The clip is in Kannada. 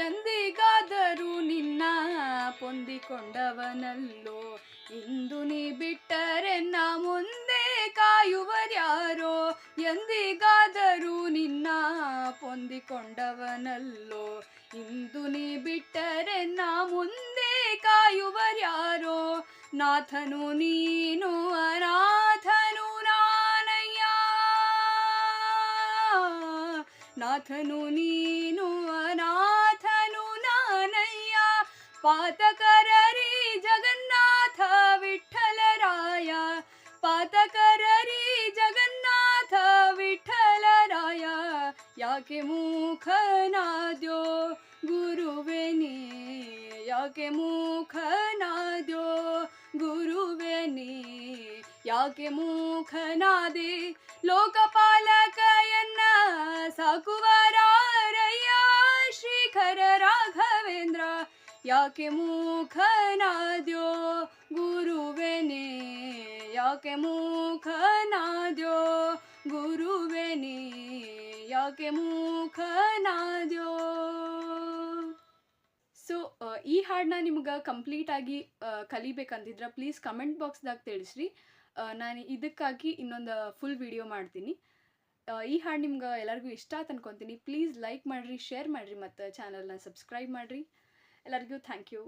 ಎಂದಿಗಾದರೂ ನಿನ್ನ ಹೊಂದಿಕೊಂಡವನಲ್ಲೋ, ಇಂದು ನೀ ಬಿಟ್ಟರೆ ನಾ ಮುಂದೆ ಕಾಯುವರ್ಯಾರೋ. ಎಂದಿಗಾದರೂ ನಿನ್ನ ಹೊಂದಿಕೊಂಡವನಲ್ಲೋ, ಇಂದು ನೀ ಬಿಟ್ಟರೆ ನಾ ಮುಂದೆ ಕಾಯುವರ್ಯಾರೋ. ನಾಥನು ನೀನು ಅನಾಥನು ನಾನಯ್ಯ, ನಾಥನು ನೀನು ಅನಾಥನು ನಾನಯ್ಯ. ಪಾತಕರರಿ ಜಗನ್ನಾಥ ವಿಠ್ಠಲರಾಯ, ಪಾತಕರರಿ ಜಗನ್ನಾಥ ವಿಠ್ಠಲರಾಯ. ಯಾಕೆ ಮೂಖನಾದ್ಯೋ ಗುರುವೆ ನೀ, ಯಾಕೆ ಮೂಖನಾದ್ಯೋ ಗುರುವೆ ನೀ. ಯಾಕೆ ಮೂಖನಾದೆ ಲೋಕಪಾಲಕಯನ್ನ ಸಾಕುವರಾರಯ್ಯ ಶ್ರೀಕರ ರಾಘವೇಂದ್ರ. ಯಾಕೆ ಮೂಖನಾದ್ಯೋ ಗುರುವೆ ನೀ, ಯಾಕೆ ಮೂಖನಾದ್ಯೋ ಗುರುವೆ ನೀ. ಯಾಕೆ ಮೂಖನಾದ್ಯೋ. ಸೊ ಈ ಹಾಡನ್ನ ನಿಮ್ಗೆ ಕಂಪ್ಲೀಟಾಗಿ ಕಲಿಬೇಕಂತಿದ್ರೆ ಪ್ಲೀಸ್ ಕಮೆಂಟ್ ಬಾಕ್ಸ್ದಾಗ ತಿಳಿಸ್ರಿ. ನಾನು ಇದಕ್ಕಾಗಿ ಇನ್ನೊಂದು ಫುಲ್ ವಿಡಿಯೋ ಮಾಡ್ತೀನಿ. ಈ ಹಾಡು ನಿಮ್ಗೆ ಎಲ್ಲರಿಗೂ ಇಷ್ಟ ಆಯ್ತು ಅನ್ಕೊತೀನಿ. ಪ್ಲೀಸ್ ಲೈಕ್ ಮಾಡಿರಿ, ಶೇರ್ ಮಾಡಿರಿ ಮತ್ತು ಚಾನಲ್ನ ಸಬ್ಸ್ಕ್ರೈಬ್ ಮಾಡಿರಿ. ಎಲ್ಲರಿಗೂ ಥ್ಯಾಂಕ್ ಯು.